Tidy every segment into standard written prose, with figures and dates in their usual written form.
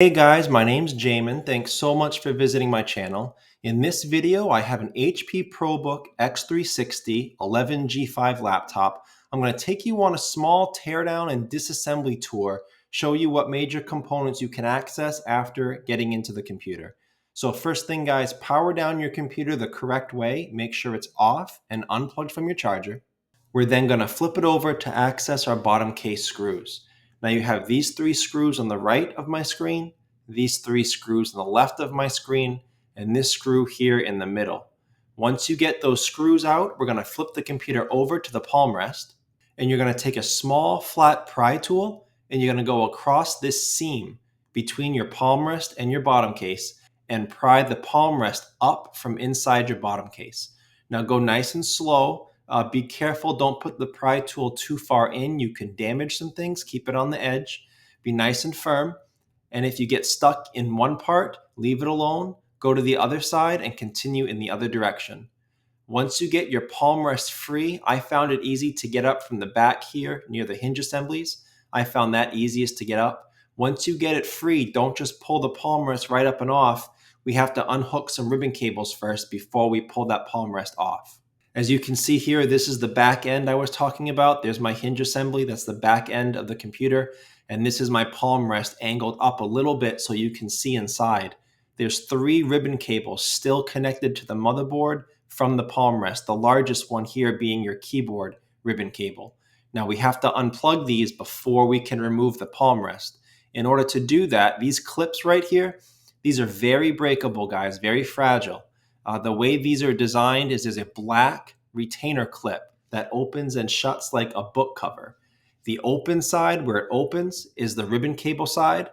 Hey guys, my name's Jamin. Thanks so much for visiting my channel. In this video, I have an HP Probook x360 11G5 laptop. I'm going to take you on a small teardown and disassembly tour, show you what major components you can access after getting into the computer. So first thing guys, power down your computer the correct way. Make sure it's off and unplugged from your charger. We're then going to flip it over to access our bottom case screws. Now you have these three screws on the right of my screen, these three screws on the left of my screen, and this screw here in the middle. Once you get those screws out, we're going to flip the computer over to the palm rest, and you're going to take a small flat pry tool, and you're going to go across this seam between your palm rest and your bottom case, and pry the palm rest up from inside your bottom case. Now go nice and slow. Be careful, don't put the pry tool too far in. You can damage some things. Keep it on the edge. Be nice and firm. And if you get stuck in one part, leave it alone. Go to the other side and continue in the other direction. Once you get your palm rest free, I found it easy to get up from the back here near the hinge assemblies. I found that easiest to get up. Once you get it free, don't just pull the palm rest right up and off. We have to unhook some ribbon cables first before we pull that palm rest off. As you can see here, this is the back end I was talking about. There's my hinge assembly. That's the back end of the computer. And this is my palm rest angled up a little bit so you can see inside. There's three ribbon cables still connected to the motherboard from the palm rest, the largest one here being your keyboard ribbon cable. Now we have to unplug these before we can remove the palm rest. In order to do that, these clips right here, these are very breakable, guys, very fragile. The way these are designed is there's a black retainer clip that opens and shuts like a book cover. The open side, where it opens, is the ribbon cable side,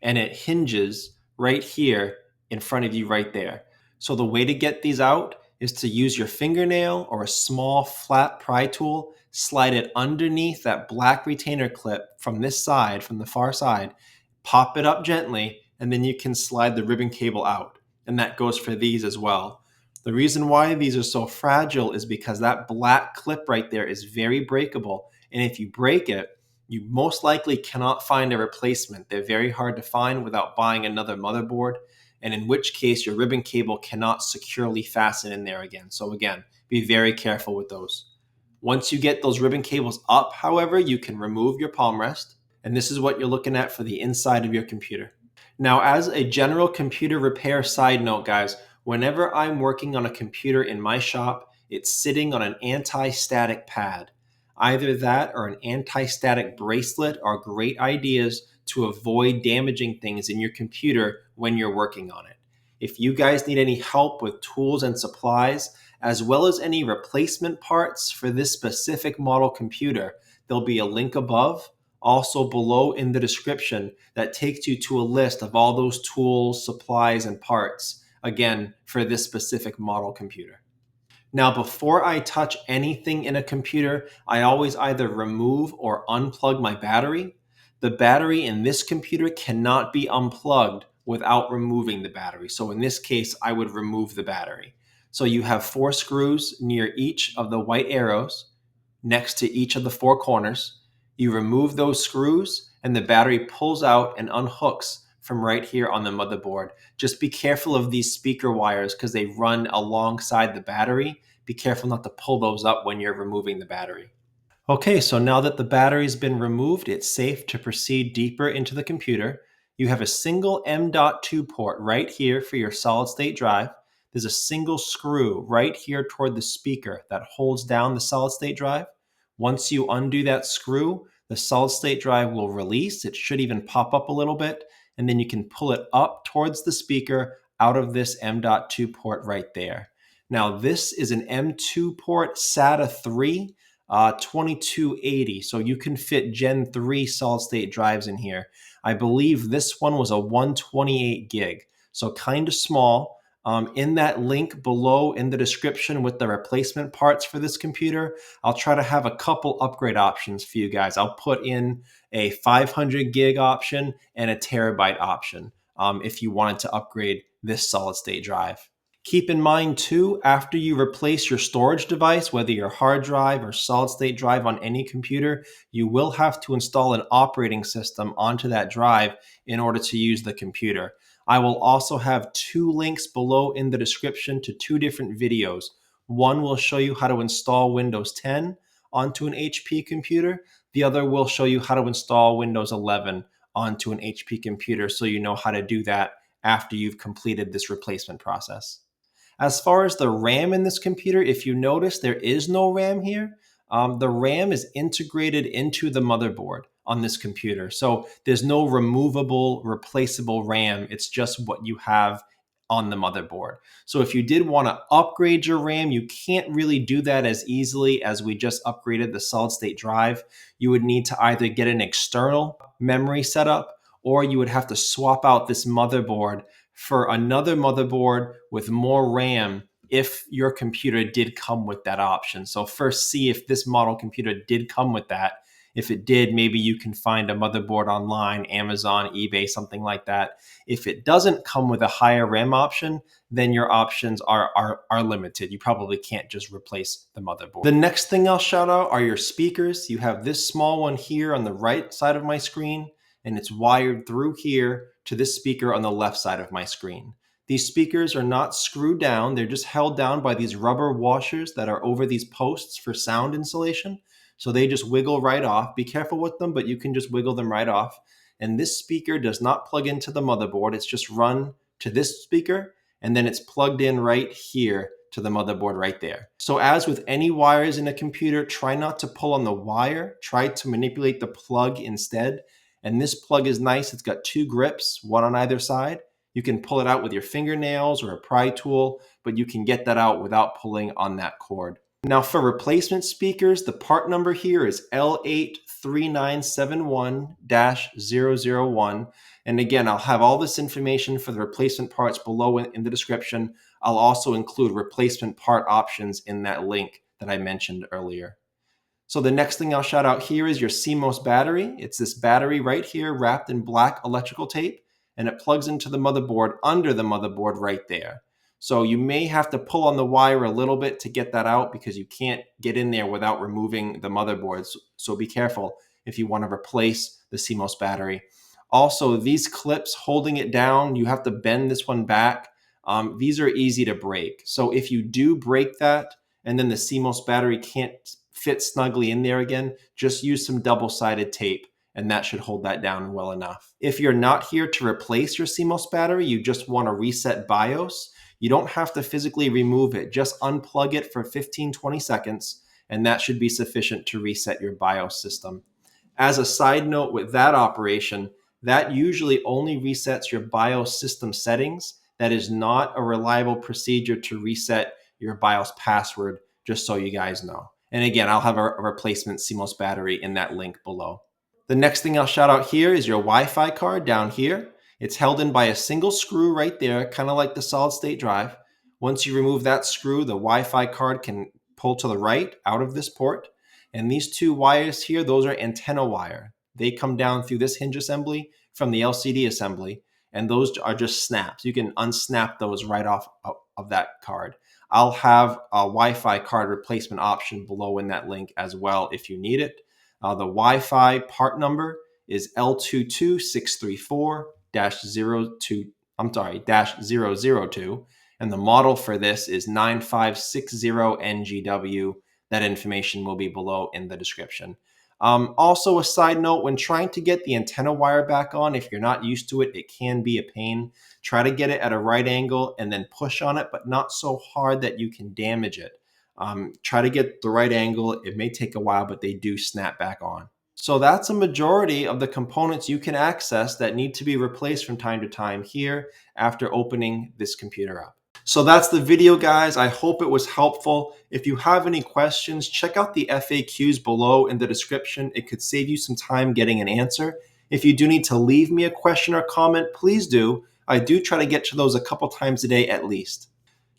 and it hinges right here in front of you right there. So the way to get these out is to use your fingernail or a small flat pry tool, slide it underneath that black retainer clip from this side, from the far side, pop it up gently, and then you can slide the ribbon cable out. And that goes for these as well. The reason why these are so fragile is because that black clip right there is very breakable. And if you break it, you most likely cannot find a replacement. They're very hard to find without buying another motherboard, and in which case your ribbon cable cannot securely fasten in there again. So again, be very careful with those. Once you get those ribbon cables up, however, you can remove your palm rest, and this is what you're looking at for the inside of your computer. Now, as a general computer repair side note, guys, whenever I'm working on a computer in my shop, it's sitting on an anti-static pad. Either that or an anti-static bracelet are great ideas to avoid damaging things in your computer when you're working on it. If you guys need any help with tools and supplies, as well as any replacement parts for this specific model computer, there'll be a link above, also below in the description, that takes you to a list of all those tools, supplies, and parts, again, for this specific model computer. Now, before I touch anything in a computer, I always either remove or unplug my battery. The battery in this computer cannot be unplugged without removing the battery. So in this case, I would remove the battery. So you have 4 screws near each of the white arrows next to each of the 4 corners. You remove those screws and the battery pulls out and unhooks from right here on the motherboard. Just be careful of these speaker wires because they run alongside the battery. Be careful not to pull those up when you're removing the battery. Okay, so now that the battery's been removed, it's safe to proceed deeper into the computer. You have a single M.2 port right here for your solid state drive. There's a single screw right here toward the speaker that holds down the solid state drive. Once you undo that screw, the solid state drive will release. It should even pop up a little bit, and then you can pull it up towards the speaker out of this M.2 port right there. Now, this is an M.2 port SATA 3 2280, so you can fit Gen 3 solid state drives in here. I believe this one was a 128 gig, so kind of small. In that link below in the description with the replacement parts for this computer, I'll try to have a couple upgrade options for you guys. I'll put in a 500 gig option and a terabyte option if you wanted to upgrade this solid state drive. Keep in mind too, after you replace your storage device, whether your hard drive or solid state drive on any computer, you will have to install an operating system onto that drive in order to use the computer. I will also have 2 links below in the description to 2 different videos. One will show you how to install Windows 10 onto an HP computer. The other will show you how to install Windows 11 onto an HP computer, so you know how to do that after you've completed this replacement process. As far as the RAM in this computer, if you notice, there is no RAM here. The RAM is integrated into the motherboard on this computer. So there's no removable, replaceable RAM. It's just what you have on the motherboard. So if you did want to upgrade your RAM, you can't really do that as easily as we just upgraded the solid state drive. You would need to either get an external memory setup, or you would have to swap out this motherboard for another motherboard with more RAM if your computer did come with that option. So first see if this model computer did come with that. If it did, maybe you can find a motherboard online, Amazon, eBay, something like that. If it doesn't come with a higher RAM option, then your options are limited. You probably can't just replace the motherboard. The next thing I'll shout out are your speakers. You have this small one here on the right side of my screen, and it's wired through here to this speaker on the left side of my screen. These speakers are not screwed down. They're just held down by these rubber washers that are over these posts for sound insulation. So they just wiggle right off. Be careful with them, but you can just wiggle them right off. And this speaker does not plug into the motherboard. It's just run to this speaker, and then it's plugged in right here to the motherboard right there. So as with any wires in a computer, try not to pull on the wire. Try to manipulate the plug instead. And this plug is nice. It's got 2 grips, one on either side. You can pull it out with your fingernails or a pry tool, but you can get that out without pulling on that cord. Now for replacement speakers, the part number here is L83971-001. And again, I'll have all this information for the replacement parts below in the description. I'll also include replacement part options in that link that I mentioned earlier. So the next thing I'll shout out here is your CMOS battery. It's this battery right here wrapped in black electrical tape, and it plugs into the motherboard under the motherboard right there. So you may have to pull on the wire a little bit to get that out because you can't get in there without removing the motherboard. So be careful if you want to replace the CMOS battery. Also, these clips holding it down, you have to bend this one back. These are easy to break. So if you do break that and then the CMOS battery can't fit snugly in there again, just use some double-sided tape, and that should hold that down well enough. If you're not here to replace your CMOS battery, you just want to reset BIOS, you don't have to physically remove it. Just unplug it for 15-20 seconds, and that should be sufficient to reset your BIOS system. As a side note with that operation, that usually only resets your BIOS system settings. That is not a reliable procedure to reset your BIOS password, just so you guys know. And again, I'll have a replacement CMOS battery in that link below. The next thing I'll shout out here is your Wi-Fi card down here. It's held in by a single screw right there, kind of like the solid state drive. Once you remove that screw, the Wi-Fi card can pull to the right out of this port. And these 2 wires here, those are antenna wire. They come down through this hinge assembly from the LCD assembly, and those are just snaps. You can unsnap those right off of that card. I'll have a Wi-Fi card replacement option below in that link as well if you need it. The Wi-Fi part number is L22634-002, and the model for this is 9560NGW. That information will be below in the description. Also, a side note, when trying to get the antenna wire back on, if you're not used to it, it can be a pain. Try to get it at a right angle and then push on it, but not so hard that you can damage it. Try to get the right angle. It may take a while, but they do snap back on. So that's a majority of the components you can access that need to be replaced from time to time here after opening this computer up. So that's the video, guys. I hope it was helpful. If you have any questions, check out the FAQs below in the description. It could save you some time getting an answer. If you do need to leave me a question or comment, please do. I do try to get to those a couple times a day at least.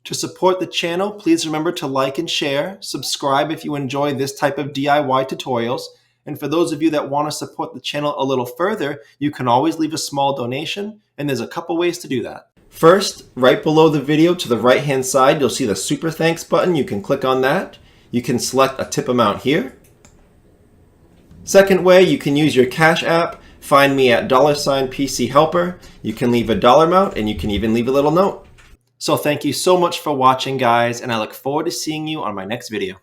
To support the channel, please remember to like and share. Subscribe if you enjoy this type of DIY tutorials. And for those of you that want to support the channel a little further, you can always leave a small donation, and there's a couple ways to do that. First, right below the video to the right-hand side, you'll see the Super Thanks button. You can click on that. You can select a tip amount here. Second way, you can use your Cash App. Find me at $PC Helper. You can leave a dollar amount and you can even leave a little note. So thank you so much for watching, guys, and I look forward to seeing you on my next video.